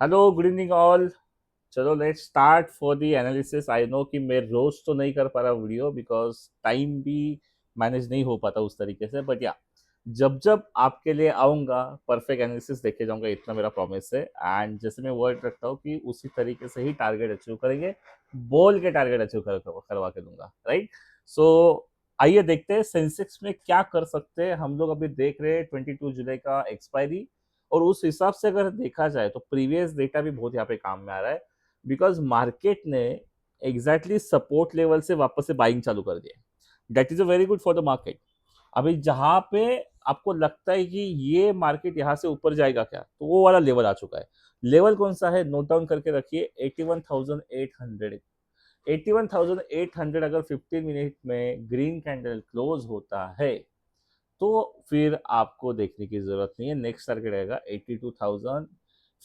Hello, good evening all. चलो let's start for the analysis. I know कि मैं रोज तो नहीं कर पा रहा वीडियो बिकॉज टाइम भी मैनेज नहीं हो पाता उस तरीके से, बट या जब जब आपके लिए आऊँगा परफेक्ट एनालिसिस देखे जाऊँगा, इतना मेरा प्रॉमिस है। एंड जैसे मैं वर्ड रखता हूँ कि उसी तरीके से ही टारगेट अचीव करेंगे, बोल के टारगेट अचीव करवा के दूंगा, राइट। सो आइए देखते हैं सेंसेक्स में क्या कर सकते हैं हम लोग। अभी देख रहे हैं 22 जुलाई का एक्सपायरी, और उस हिसाब से अगर देखा जाए तो प्रीवियस डेटा भी बहुत यहाँ पे काम में आ रहा है, बिकॉज मार्केट ने एग्जैक्टली सपोर्ट लेवल से वापस से बाइंग चालू कर दिया। That is a very good for the market. अभी जहां पे आपको लगता है कि ये मार्केट यहाँ से ऊपर जाएगा क्या, तो वो वाला लेवल आ चुका है। लेवल कौन सा है, नोट डाउन करके रखिए, 81,800। 81,800 अगर 15 मिनट में ग्रीन कैंडल क्लोज होता है तो फिर आपको देखने की जरूरत नहीं है। नेक्स्ट टारगेट आएगा 82,000।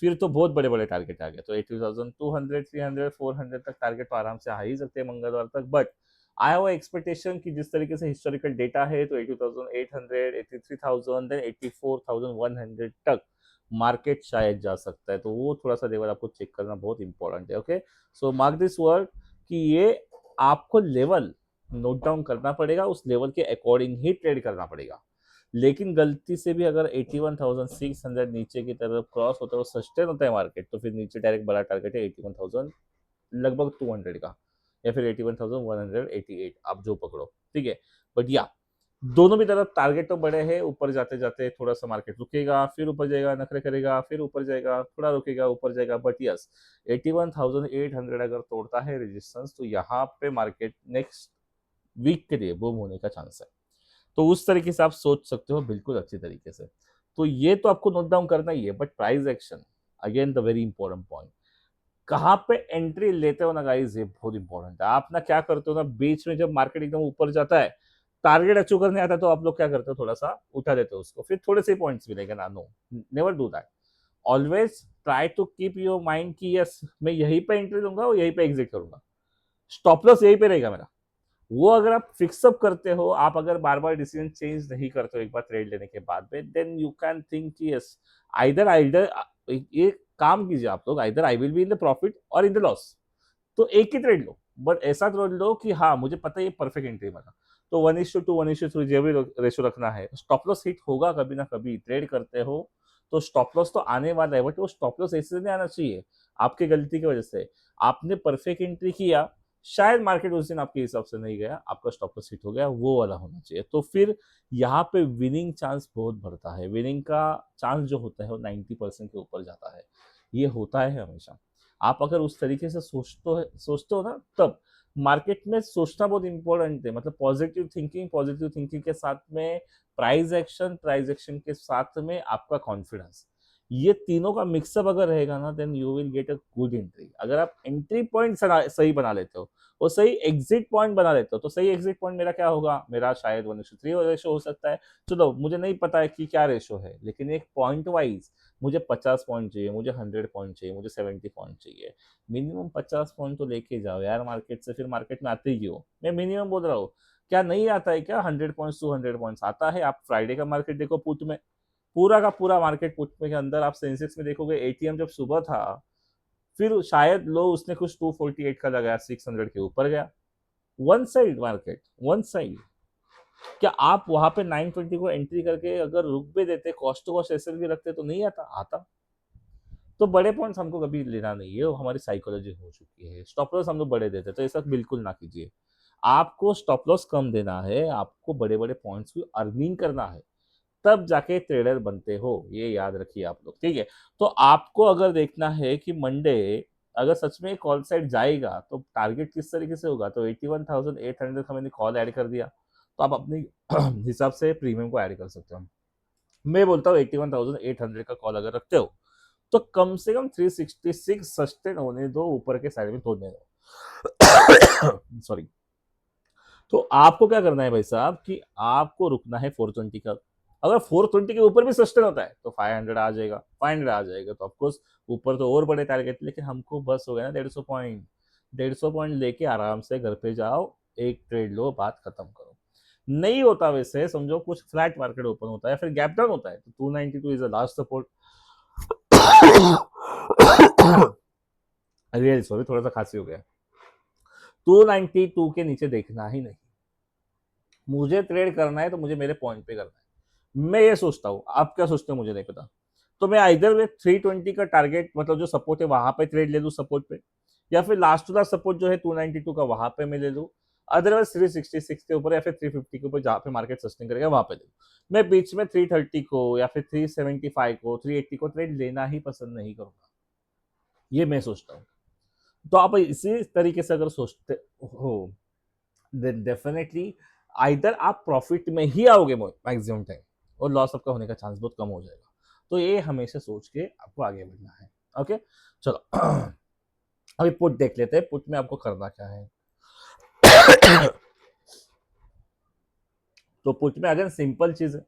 फिर तो बहुत बड़े बड़े टारगेट आ गए, तो 82,200, 300, 400 तक टारगेट तो आराम से आ ही सकते हैं मंगलवार तक। बट आया हुआ एक्सपेक्टेशन कि जिस तरीके से हिस्टोरिकल डेटा है, तो 82,800, 83,000, देन 84,100 तक मार्केट शायद जा सकता है। तो वो थोड़ा सा लेवल आपको चेक करना बहुत इंपॉर्टेंट है। Okay, so mark this word कि ये आपको लेवल नोट डाउन करना पड़ेगा, उस लेवल के अकॉर्डिंग ही ट्रेड करना पड़ेगा। लेकिन गलती से भी अगर 81,600 नीचे की तरफ क्रॉस होता है, वो सस्टेन होता है मार्केट, तो फिर नीचे डायरेक्ट बड़ा टारगेट है 81,000 लगभग 200 का, या फिर 81,188, आप जो पकड़ो, ठीक है। बट या दोनों भी तरफ टारगेट तो बड़े हैं। ऊपर जाते जाते थोड़ा सा मार्केट रुकेगा, फिर ऊपर जाएगा, नखरे करेगा, फिर ऊपर जाएगा, थोड़ा रुकेगा, ऊपर जाएगा। बट यस, 81,800 अगर तोड़ता है रेजिस्टेंस, तो यहाँ पे मार्केट नेक्स्ट वीक के लिए बूम होने का चांस है। तो उस तरीके से आप सोच सकते हो बिल्कुल अच्छी तरीके से। तो ये तो आपको नोट डाउन करना ही है। But price action, again the very important point, कहाँ पे एंट्री लेते हो ना गाइस, ये बहुत इंपॉर्टेंट है। आप ना क्या करते हो ना, बीच में जब मार्केट एकदम ऊपर जाता है, टारगेट अचीव करने आता है, तो आप लोग क्या करते हो, थोड़ा सा उठा देते हो उसको, फिर थोड़े से पॉइंट्स मिलेंगे ना। No, never do that. Always try to keep your mind की यस, मैं यहीं पे एंट्री लूंगा और यहीं पे एग्जिट करूंगा, स्टॉप लॉस यहीं पे रहेगा मेरा। वो अगर आप फिक्सअप करते हो, आप अगर बार बार डिसीजन चेंज नहीं करते हो एक बार ट्रेड लेने के बाद में, देन यू कैन थिंक कि यस, आइदर आइदर ये काम कीजिए आप लोग, either I will be in the profit और इन द लॉस। तो एक ही ट्रेड लो, बट ऐसा ट्रेड लो कि हाँ मुझे पता है ये परफेक्ट एंट्री बना। तो 1:2, 1:3 जो भी रेशो रखना है। स्टॉप लॉस हिट होगा कभी ना कभी, ट्रेड करते हो तो स्टॉप लॉस तो आने वाला है, बट वो स्टॉप लॉस ऐसे नहीं आना चाहिए आपकी गलती की वजह से। आपने परफेक्ट एंट्री किया, शायद मार्केट उस दिन आपके हिसाब से नहीं गया, आपका स्टॉप लॉस हिट हो गया, वो वाला होना चाहिए। तो फिर यहाँ पे विनिंग चांस बहुत बढ़ता है। विनिंग का चांस जो होता है वो 90% के ऊपर जाता है। ये होता है हमेशा। आप अगर उस तरीके से सोचते हो ना, तब मार्केट में सोचना बहुत इंपॉर्टेंट है। मतलब पॉजिटिव थिंकिंग के साथ में प्राइस एक्शन के साथ में आपका कॉन्फिडेंस, ये तीनों का मिक्सअप अगर रहेगा ना, then you will get a good entry. अगर आप एंट्री पॉइंट सही बना लेते हो और सही एग्जिट पॉइंट बना लेते हो, तो सही एग्जिट पॉइंट मेरा क्या होगा, मेरा शायद 1:3 रेशो हो सकता है। चलो मुझे नहीं पता है कि क्या रेशो है, लेकिन एक पॉइंट वाइज मुझे 50 पॉइंट चाहिए, मुझे 100 पॉइंट चाहिए, मुझे 70 पॉइंट चाहिए। मिनिमम 50 पॉइंट तो लेके जाओ यार मार्केट से, फिर मार्केट में आते ही क्यों, मैं मिनिमम बोल रहा हूँ। क्या नहीं आता है क्या, 100 पॉइंट्स 200 पॉइंट्स आता है। आप फ्राइडे का मार्केट देखो पुट में, पूरा का पूरा मार्केट पुट में के अंदर आप सेंसेक्स में देखोगे, एटीएम जब सुबह था, फिर शायद लो उसने कुछ 248 का लगाया, 600 के ऊपर गया। One side market, one side. क्या आप वहां पे 920 को एंट्री करके अगर रुक भी देते, कॉस्ट टू कॉस्ट एसएल भी रखते, तो नहीं आता आता। तो बड़े पॉइंट्स हमको कभी लेना नहीं है, वो हमारी साइकोलॉजी हो चुकी है। स्टॉप लॉस हम लोग बड़े देते, तो ऐसा बिल्कुल ना कीजिए। आपको स्टॉप लॉस कम देना है, आपको बड़े बड़े पॉइंट्स की अर्निंग करना है, तब जाके ट्रेडर बनते हो, ये याद रखिए आप लोग, ठीक है। तो आपको अगर देखना है कि मंडे अगर सच में कॉल साइड जाएगा, तो टारगेट किस तरीके से होगा, तो 81,800 का मैंने कॉल ऐड कर दिया, तो आप अपने हिसाब से प्रीमियम को ऐड कर सकते हो। मैं बोलता हूँ 81,800 का कॉल अगर रखते हो, तो कम से कम 366 सस्टेन होने दो, ऊपर के साइड में तोड़ने दो। सॉरी। तो आपको क्या करना है भाई साहब, कि आपको रुकना है 420 का। अगर 420 के ऊपर भी सस्टेन होता है तो 500 आ जाएगा, 500 आ जाएगा, तो ऑफकोर्स ऊपर तो और बड़े टारगेट, लेकिन हमको बस हो गया ना 150 पॉइंट। 150 पॉइंट लेके आराम से घर पे जाओ, एक ट्रेड लो, बात खत्म करो। नहीं होता वैसे, समझो कुछ फ्लैट मार्केट ओपन होता है, फिर गैप डाउन होता है, तो 292 is the last support. Real sorry, थोड़ा सा खांसी हो गया। 292 के नीचे देखना ही नहीं। मुझे ट्रेड करना है तो मुझे मेरे पॉइंट पे करना है, मैं ये सोचता हूँ। आप क्या सोचते हो मुझे नहीं पता। तो मैं आइदर वे 320 का टारगेट, मतलब जो सपोर्ट है वहां पे ट्रेड ले लूँ सपोर्ट पे, या फिर लास्ट टू लास्ट सपोर्ट जो है 292 का वहां पे मैं ले लूँ। अदरवाइज 366 के ऊपर या फिर 350 के ऊपर जहां पे मार्केट सस्टेन करेगा वहां पे ले लूँ। मैं बीच में 330 को या फिर 375 को 380 को ट्रेड लेना ही पसंद नहीं करूंगा, ये मैं सोचता हूँ। तो आप इसी तरीके से अगर सोचते हो, देन डेफिनेटली आइदर आप प्रॉफिट में ही आओगे मैक्सिमम टाइम, और लॉस आपका होने का चांस बहुत कम हो जाएगा। तो ये हमेशा सोच के आपको आगे बढ़ना है। ओके, चलो अभी पुट देख लेते हैं, पुट में आपको करना क्या है। तो पुट में अगेन सिंपल चीज है,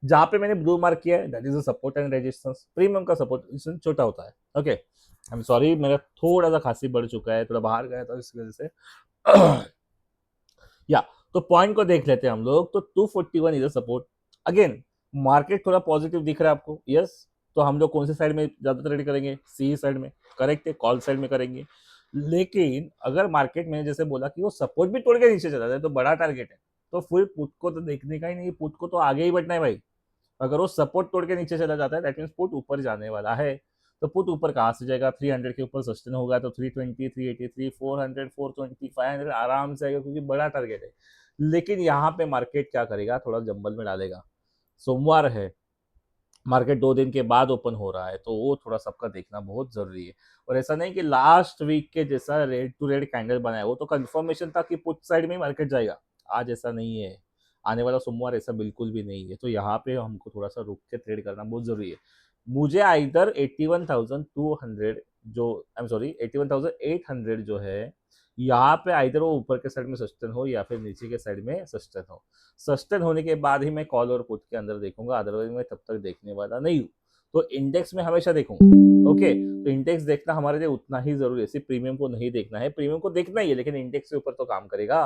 जहां पे मैंने ब्लू मार्क किया है that is support and resistance. Premium का सपोर्ट छोटा होता है। ओके, आई एम सॉरी, मेरा थोड़ा सा खांसी बढ़ चुका है, थोड़ा बाहर गया था इस वजह से। या तो पॉइंट को देख लेते हैं हम लोग। तो 241 is a support. Again market थोड़ा पॉजिटिव दिख रहा है आपको, यस। तो हम लोग कौन सी साइड में ज्यादा ट्रेड करेंगे, सी साइड में, करेक्ट है, कॉल साइड में करेंगे। लेकिन अगर मार्केट में जैसे बोला कि वो सपोर्ट भी तोड़ के नीचे चला जाए तो बड़ा टारगेट है, तो फिर पुट को तो देखने का ही नहीं, पुट को तो आगे ही बढ़ना है भाई। अगर वो सपोर्ट तोड़ के नीचे चला जाता है दैट मीन्स पुट ऊपर जाने वाला है। तो पुट ऊपर कहाँ से जाएगा, 300 के ऊपर सस्टेन होगा तो 320, 383, 400, 420, 500 आराम से आएगा, क्योंकि बड़ा टारगेट है। लेकिन यहाँ पे मार्केट क्या करेगा, थोड़ा जंबल में डालेगा। सोमवार है, मार्केट 2 दिन के बाद ओपन हो रहा है, तो वो थोड़ा सबका देखना बहुत जरूरी है। और ऐसा नहीं कि लास्ट वीक के जैसा रेड टू रेड कैंडल बनाया, वो तो कंफर्मेशन था कि पुट साइड में मार्केट जाएगा। आज ऐसा नहीं है, आने वाला सोमवार ऐसा बिल्कुल भी नहीं है। तो यहाँ पे हमको थोड़ा सा रुक के ट्रेड करना बहुत जरूरी है। मुझे आइदर 81,200 जो, आई एम सॉरी 81,800 जो है, यहाँ पे आइदर वो ऊपर के साइड में सस्टेन हो या फिर नीचे के साइड में सस्टेन हो। सस्टेन होने के बाद ही मैं कॉल और पुट के अंदर देखूंगा, अदरवाइज मैं तब तक देखने वाला नहीं हूँ। तो इंडेक्स में हमेशा देखूंगा। ओके, तो इंडेक्स देखना हमारे लिए उतना ही जरूरी है, सिर्फ प्रीमियम को नहीं देखना है। प्रीमियम को देखना ही है लेकिन इंडेक्स के ऊपर तो काम करेगा।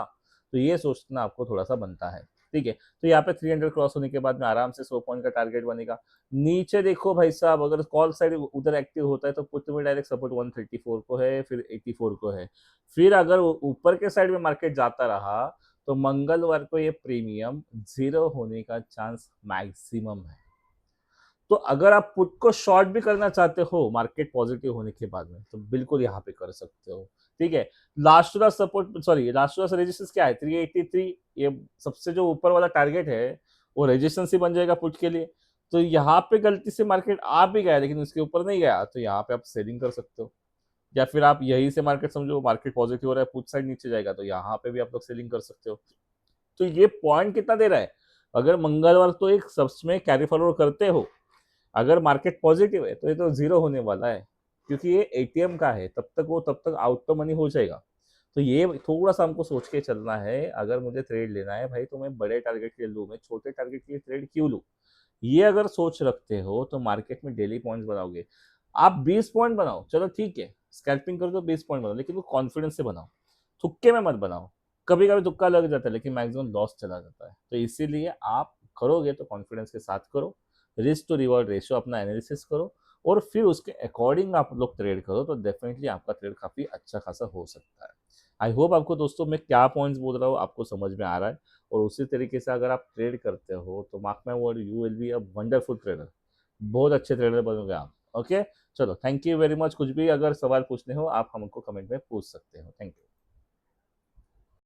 तो ये सोचना आपको थोड़ा सा बनता है। ठीक है, तो यहाँ पे 300 क्रॉस होने के बाद में आराम से 100 पॉइंट का टारगेट बनेगा। नीचे देखो भाई साहब, अगर कॉल साइड उधर एक्टिव होता है तो पुट में डायरेक्ट सपोर्ट 134 को है, फिर 84 को है। फिर अगर ऊपर के साइड में मार्केट जाता रहा तो मंगलवार को ये प्रीमियम 0 होने का चांस मैक्सिमम है। तो अगर आप पुट को शॉर्ट भी करना चाहते हो मार्केट पॉजिटिव होने के बाद में, तो बिल्कुल यहाँ पे कर सकते हो। ठीक है, लास्ट का सपोर्ट, सॉरी लास्ट का रेजिस्टेंस क्या है, 383। ये सबसे जो ऊपर वाला टारगेट है वो रेजिस्टेंस ही बन जाएगा पुट के लिए। तो यहाँ पे गलती से मार्केट आ भी गया लेकिन उसके ऊपर नहीं गया, तो यहाँ पे आप सेलिंग कर सकते हो। या फिर आप यही से मार्केट समझो, मार्केट पॉजिटिव हो रहा है, पुट साइड नीचे जाएगा, तो यहाँ पे भी आप लोग सेलिंग कर सकते हो। तो ये पॉइंट कितना दे रहा है, अगर मंगलवार तो एक सब्स में कैरी फॉरवर्ड करते हो, अगर मार्केट पॉजिटिव है तो ये तो 0 होने वाला है, क्योंकि ये एटीएम का है, तब तक आउट तो मनी हो जाएगा। तो ये थोड़ा सा हमको सोच के चलना है। अगर मुझे ट्रेड लेना है भाई तो मैं बड़े टारगेट के लिए लूँ, मैं छोटे टारगेट के लिए ट्रेड क्यों लूँ। ये अगर सोच रखते हो तो मार्केट में डेली पॉइंट्स बनाओगे। आप 20 पॉइंट बनाओ, चलो ठीक है, स्कैल्पिंग कर दो, 20 पॉइंट बनाओ, लेकिन वो कॉन्फिडेंस से बनाओ, तुक्के में मत बनाओ। कभी कभी तुक्का लग जाता है लेकिन मैक्सिमम लॉस चला जाता है। तो इसीलिए आप करोगे तो कॉन्फिडेंस के साथ करो, रिस्क टू रिवॉर्ड रेशियो अपना एनालिसिस करो, और फिर उसके अकॉर्डिंग आप लोग ट्रेड करो, तो डेफिनेटली आपका ट्रेड काफ़ी अच्छा खासा हो सकता है। आई होप आपको दोस्तों मैं क्या पॉइंट्स बोल रहा हूँ आपको समझ में आ रहा है। और उसी तरीके से अगर आप ट्रेड करते हो तो mark my word, you will be a wonderful trader. बहुत अच्छे ट्रेडर बनोगे आप। ओके, चलो थैंक यू वेरी मच। कुछ भी अगर सवाल पूछने हो आप हमको कमेंट में पूछ सकते हो। Thank you.